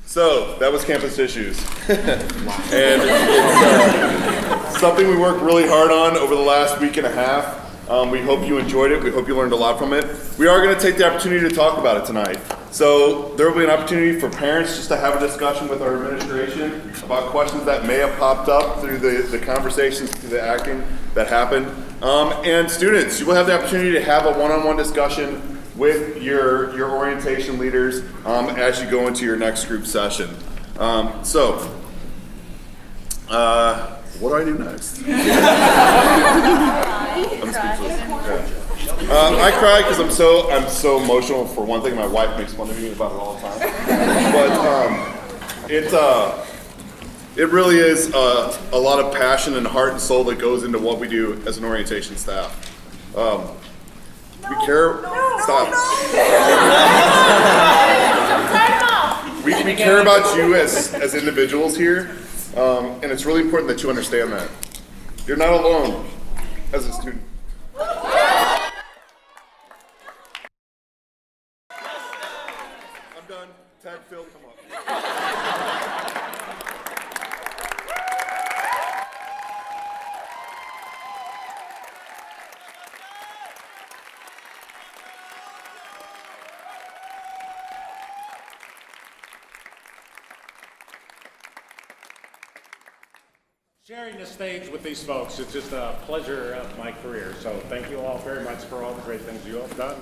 So, that was Campus Issues. And it's something we worked really hard on over the last week and a half. We hope you enjoyed it. We hope you learned a lot from it. We are going to take the opportunity to talk about it tonight. So, there will be an opportunity for parents just to have a discussion with our administration about questions that may have popped up through the conversations, through the acting that happened. And students, you will have the opportunity to have a one-on-one discussion with your orientation leaders as you go into your next group session. What do I do next? I'm speechless. Yeah. I cry because I'm so emotional. For one thing, my wife makes fun of me about it all the time. But it really is a lot of passion and heart and soul that goes into what we do as an orientation staff. We care. Stop. We care about you as individuals here, and it's really important that you understand that. You're not alone as a student. I'm done. Tag Phil, come on. Sharing the stage with these folks, it's just a pleasure of my career. So thank you all very much for all the great things you all have done.